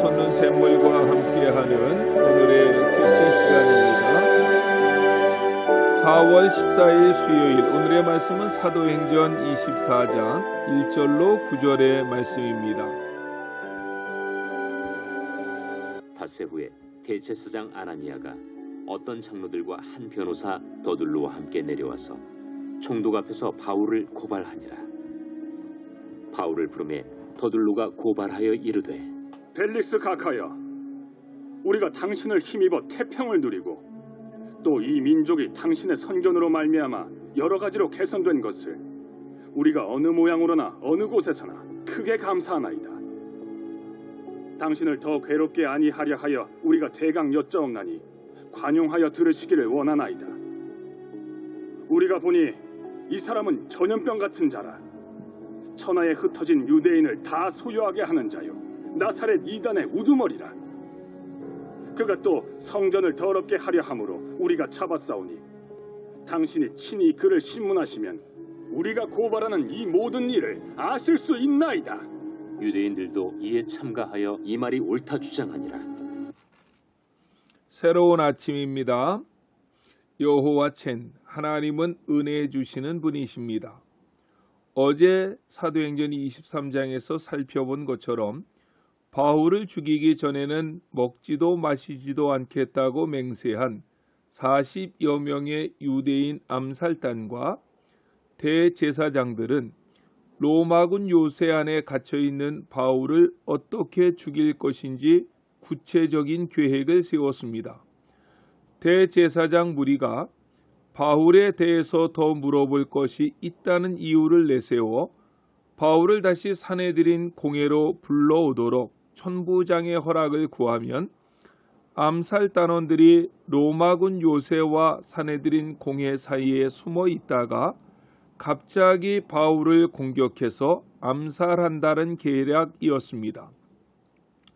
솟는 샘물과 함께하는 오늘의 캐스팅 시간입니다. 4월 14일 수요일 오늘의 말씀은 사도행전 24장 1절로 9절의 말씀입니다. 닷새 후에 대제사장 아나니아가 어떤 장로들과 한 변호사 더둘로와 함께 내려와서 총독 앞에서 바울을 고발하니라. 바울을 부르매 더둘로가 고발하여 이르되, 벨릭스 각하여, 우리가 당신을 힘입어 태평을 누리고 또 이 민족이 당신의 선견으로 말미암아 여러 가지로 개선된 것을 우리가 어느 모양으로나 어느 곳에서나 크게 감사하나이다. 당신을 더 괴롭게 아니하려 하여 우리가 대강 여짜옵나니 관용하여 들으시기를 원하나이다. 우리가 보니 이 사람은 전염병 같은 자라. 천하에 흩어진 유대인을 다 소유하게 하는 자요, 나사렛 이단의 우두머리라. 그가 또 성전을 더럽게 하려 함으로 우리가 잡았사오니 당신이 친히 그를 신문하시면 우리가 고발하는 이 모든 일을 아실 수 있나이다. 유대인들도 이에 참가하여 이 말이 옳다 주장하니라. 새로운 아침입니다. 여호와 첸, 하나님은 은혜 주시는 분이십니다. 어제 사도행전 23장에서 살펴본 것처럼 바울을 죽이기 전에는 먹지도 마시지도 않겠다고 맹세한 40여 명의 유대인 암살단과 대제사장들은 로마군 요새 안에 갇혀있는 바울을 어떻게 죽일 것인지 구체적인 계획을 세웠습니다. 대제사장 무리가 바울에 대해서 더 물어볼 것이 있다는 이유를 내세워 바울을 다시 사내들인 공회로 불러오도록 천부장의 허락을 구하면 암살단원들이 로마군 요새와 사내들인 공회 사이에 숨어 있다가 갑자기 바울을 공격해서 암살한다는 계략이었습니다.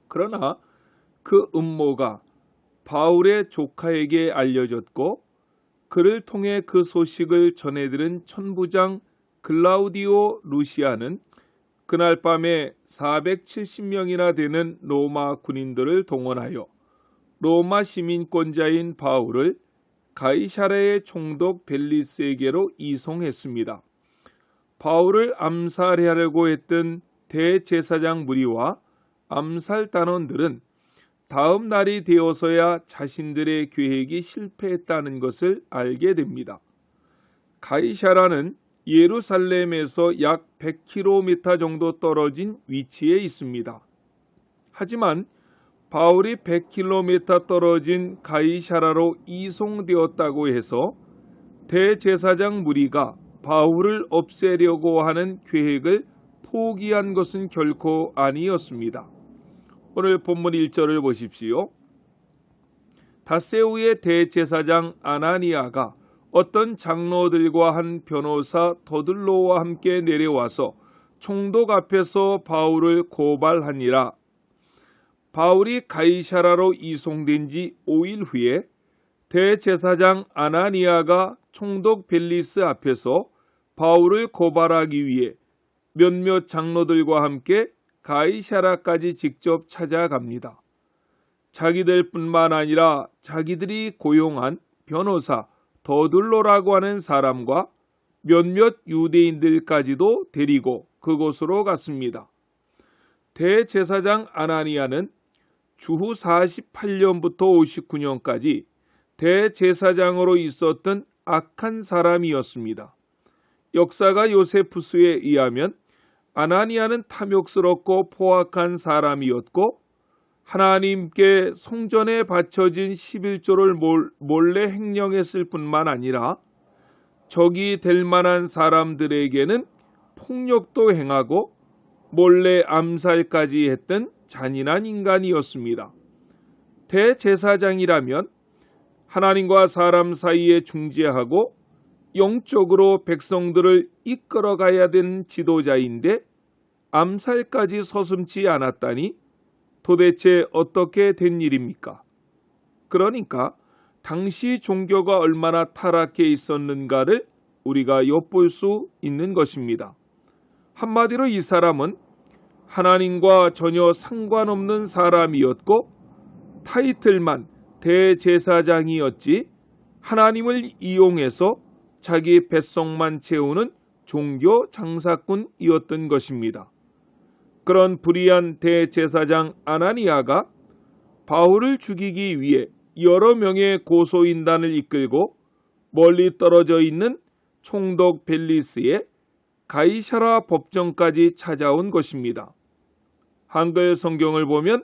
그러나 그 음모가 바울의 조카에게 알려졌고 그를 통해 그 소식을 전해들은 천부장 글라우디오 루시아는 그날 밤에 470명이나 되는 로마 군인들을 동원하여 로마 시민권자인 바울을 가이사랴의 총독 벨리스에게로 이송했습니다. 바울을 암살하려고 했던 대제사장 무리와 암살단원들은 다음 날이 되어서야 자신들의 계획이 실패했다는 것을 알게 됩니다. 가이사랴는 예루살렘에서 약 100km 정도 떨어진 위치에 있습니다. 하지만 바울이 100km 떨어진 가이사랴로 이송되었다고 해서 대제사장 무리가 바울을 없애려고 하는 계획을 포기한 것은 결코 아니었습니다. 오늘 본문 1절을 보십시오. 닷새 후에 대제사장 아나니아가 어떤 장로들과 한 변호사 더둘로와 함께 내려와서 총독 앞에서 바울을 고발하니라. 바울이 가이사랴로 이송된 지 5일 후에 대제사장 아나니아가 총독 벨리스 앞에서 바울을 고발하기 위해 몇몇 장로들과 함께 가이사랴까지 직접 찾아갑니다. 자기들뿐만 아니라 자기들이 고용한 변호사 더둘로라고 하는 사람과 몇몇 유대인들까지도 데리고 그곳으로 갔습니다. 대제사장 아나니아는 주후 48년부터 59년까지 대제사장으로 있었던 악한 사람이었습니다. 역사가 요세푸스에 의하면 아나니아는 탐욕스럽고 포악한 사람이었고 하나님께 성전에 바쳐진 11조를 몰래 횡령했을 뿐만 아니라 적이 될 만한 사람들에게는 폭력도 행하고 몰래 암살까지 했던 잔인한 인간이었습니다. 대제사장이라면 하나님과 사람 사이에 중재하고 영적으로 백성들을 이끌어가야 되는 지도자인데 암살까지 서슴지 않았다니 도대체 어떻게 된 일입니까? 그러니까 당시 종교가 얼마나 타락해 있었는가를 우리가 엿볼 수 있는 것입니다. 한마디로 이 사람은 하나님과 전혀 상관없는 사람이었고 타이틀만 대제사장이었지 하나님을 이용해서 자기 뱃속만 채우는 종교 장사꾼이었던 것입니다. 그런 불의한 대제사장 아나니아가 바울을 죽이기 위해 여러 명의 고소인단을 이끌고 멀리 떨어져 있는 총독 벨리스의 가이사라 법정까지 찾아온 것입니다. 한글 성경을 보면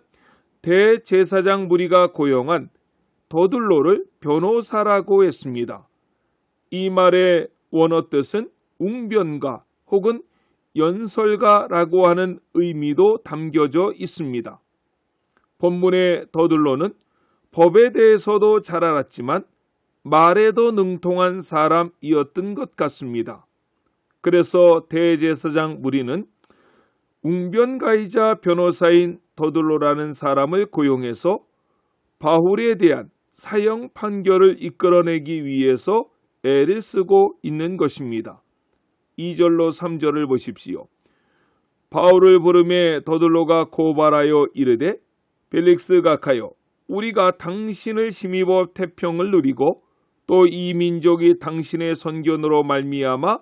대제사장 무리가 고용한 더둘로를 변호사라고 했습니다. 이 말의 원어 뜻은 웅변가 혹은 연설가라고 하는 의미도 담겨져 있습니다. 본문의 더둘로는 법에 대해서도 잘 알았지만 말에도 능통한 사람이었던 것 같습니다. 그래서 대제사장 무리는 웅변가이자 변호사인 더둘로라는 사람을 고용해서 바울에 대한 사형 판결을 이끌어내기 위해서 애를 쓰고 있는 것입니다. 2절로 3절을 보십시오. 바울을 부르매 더둘로가 고발하여 이르되 벨릭스 각하여 우리가 당신을 심의법 태평을 누리고 또 이 민족이 당신의 선견으로 말미암아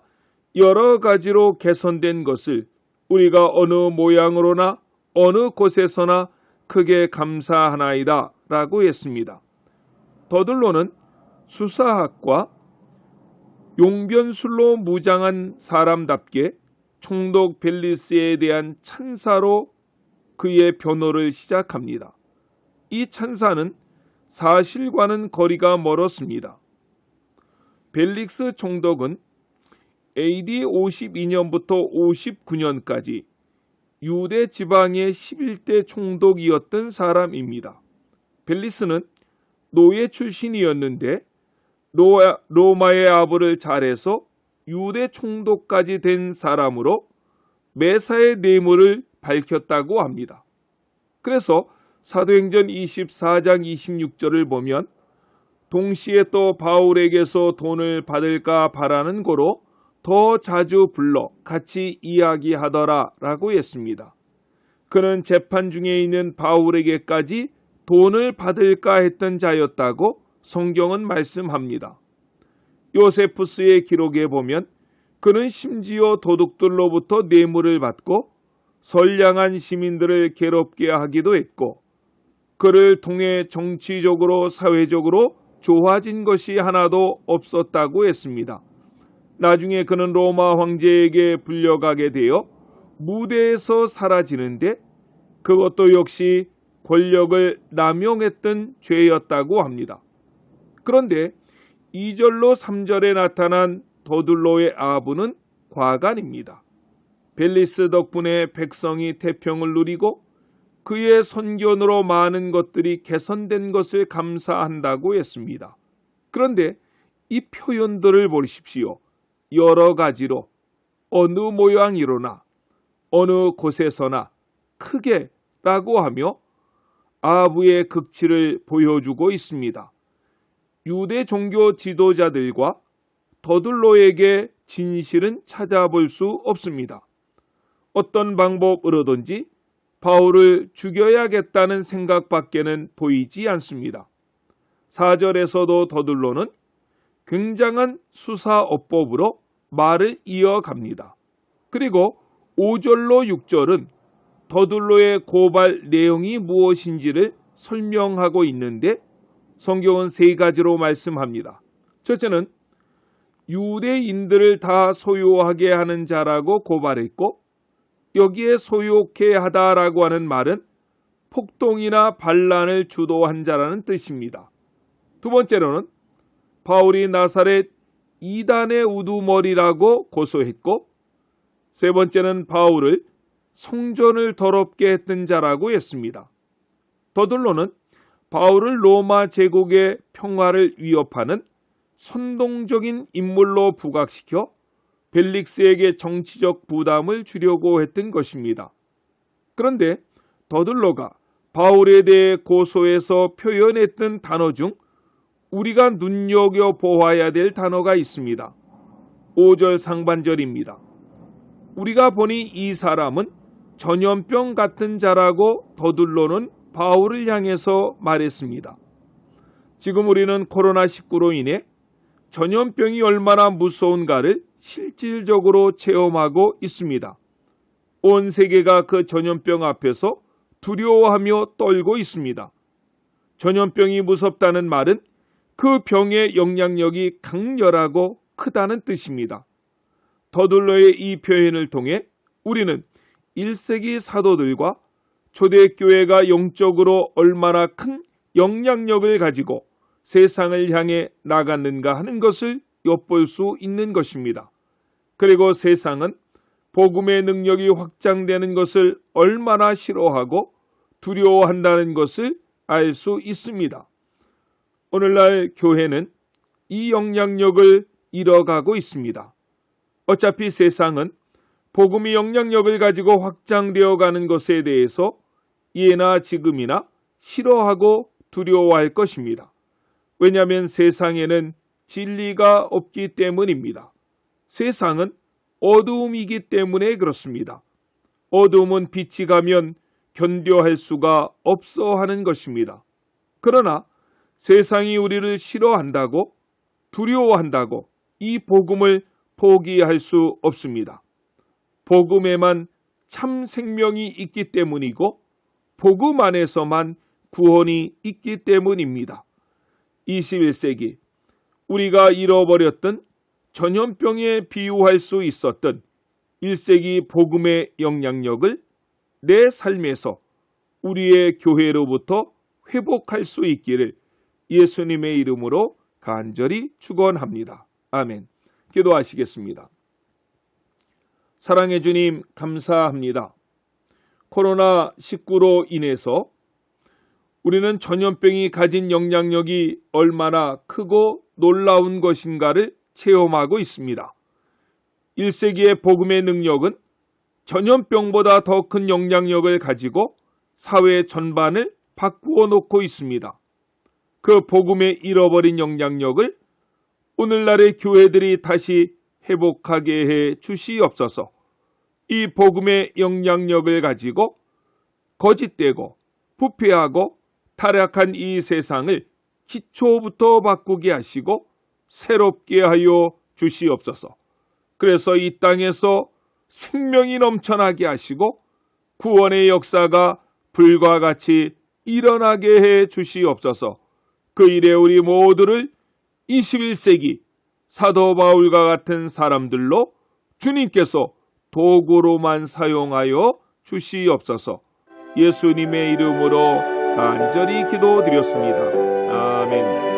여러 가지로 개선된 것을 우리가 어느 모양으로나 어느 곳에서나 크게 감사하나이다 라고 했습니다. 더둘로는 수사학과 용변술로 무장한 사람답게 총독 벨리스에 대한 찬사로 그의 변호를 시작합니다. 이 찬사는 사실과는 거리가 멀었습니다. 벨릭스 총독은 AD 52년부터 59년까지 유대 지방의 11대 총독이었던 사람입니다. 벨리스는 노예 출신이었는데 로마의 아부를 잘해서 유대 총독까지 된 사람으로 메사의 뇌물을 밝혔다고 합니다. 그래서 사도행전 24장 26절을 보면 동시에 또 바울에게서 돈을 받을까 바라는 고로 더 자주 불러 같이 이야기하더라 라고 했습니다. 그는 재판 중에 있는 바울에게까지 돈을 받을까 했던 자였다고 성경은 말씀합니다. 요세푸스의 기록에 보면 그는 심지어 도둑들로부터 뇌물을 받고 선량한 시민들을 괴롭게 하기도 했고 그를 통해 정치적으로 사회적으로 좋아진 것이 하나도 없었다고 했습니다. 나중에 그는 로마 황제에게 불려가게 되어 무대에서 사라지는데 그것도 역시 권력을 남용했던 죄였다고 합니다. 그런데 2절로 3절에 나타난 더둘로의 아부는 과간입니다. 벨리스 덕분에 백성이 태평을 누리고 그의 선견으로 많은 것들이 개선된 것을 감사한다고 했습니다. 그런데 이 표현들을 보십시오. 여러 가지로 어느 모양이로나 어느 곳에서나 크게 라고 하며 아부의 극치를 보여주고 있습니다. 유대 종교 지도자들과 더둘로에게 진실은 찾아볼 수 없습니다. 어떤 방법으로든지 바울을 죽여야겠다는 생각밖에는 보이지 않습니다. 4절에서도 더둘로는 굉장한 수사어법으로 말을 이어갑니다. 그리고 5절로 6절은 더둘로의 고발 내용이 무엇인지를 설명하고 있는데 성경은 세 가지로 말씀합니다. 첫째는 유대인들을 다 소유하게 하는 자라고 고발했고 여기에 소유케 하다라고 하는 말은 폭동이나 반란을 주도한 자라는 뜻입니다. 두 번째로는 바울이 나사렛 이단의 우두머리라고 고소했고 세 번째는 바울을 성전을 더럽게 했던 자라고 했습니다. 더둘로는 바울을 로마 제국의 평화를 위협하는 선동적인 인물로 부각시켜 벨릭스에게 정치적 부담을 주려고 했던 것입니다. 그런데 더둘로가 바울에 대해 고소해서 표현했던 단어 중 우리가 눈여겨보아야 될 단어가 있습니다. 5절 상반절입니다. 우리가 보니 이 사람은 전염병 같은 자라고 더둘러는 바울을 향해서 말했습니다. 지금 우리는 코로나19로 인해 전염병이 얼마나 무서운가를 실질적으로 체험하고 있습니다. 온 세계가 그 전염병 앞에서 두려워하며 떨고 있습니다. 전염병이 무섭다는 말은 그 병의 영향력이 강렬하고 크다는 뜻입니다. 더둘러의 이 표현을 통해 우리는 1세기 사도들과 초대교회가 영적으로 얼마나 큰 영향력을 가지고 세상을 향해 나갔는가 하는 것을 엿볼 수 있는 것입니다. 그리고 세상은 복음의 능력이 확장되는 것을 얼마나 싫어하고 두려워한다는 것을 알 수 있습니다. 오늘날 교회는 이 영향력을 잃어가고 있습니다. 어차피 세상은 복음의 영향력을 가지고 확장되어 가는 것에 대해서 예나 지금이나 싫어하고 두려워할 것입니다. 왜냐하면 세상에는 진리가 없기 때문입니다. 세상은 어두움이기 때문에 그렇습니다. 어두움은 빛이 가면 견뎌할 수가 없어 하는 것입니다. 그러나 세상이 우리를 싫어한다고 두려워한다고 이 복음을 포기할 수 없습니다. 복음에만 참 생명이 있기 때문이고 복음 안에서만 구원이 있기 때문입니다. 21세기 우리가 잃어버렸던 전염병에 비유할 수 있었던 1세기 복음의 영향력을 내 삶에서 우리의 교회로부터 회복할 수 있기를 예수님의 이름으로 간절히 축원합니다. 아멘. 기도하시겠습니다. 사랑해 주님 감사합니다. 코로나19로 인해서 우리는 전염병이 가진 영향력이 얼마나 크고 놀라운 것인가를 체험하고 있습니다. 1세기의 복음의 능력은 전염병보다 더 큰 영향력을 가지고 사회 전반을 바꾸어 놓고 있습니다. 그 복음의 잃어버린 영향력을 오늘날의 교회들이 다시 회복하게 해 주시옵소서. 이 복음의 영향력을 가지고 거짓되고 부패하고 타락한 이 세상을 기초부터 바꾸게 하시고 새롭게 하여 주시옵소서. 그래서 이 땅에서 생명이 넘쳐나게 하시고 구원의 역사가 불과 같이 일어나게 해 주시옵소서. 그 일에 우리 모두를 21세기 사도 바울과 같은 사람들로 주님께서 도구로만 사용하여 주시옵소서. 예수님의 이름으로 간절히 기도드렸습니다. 아멘.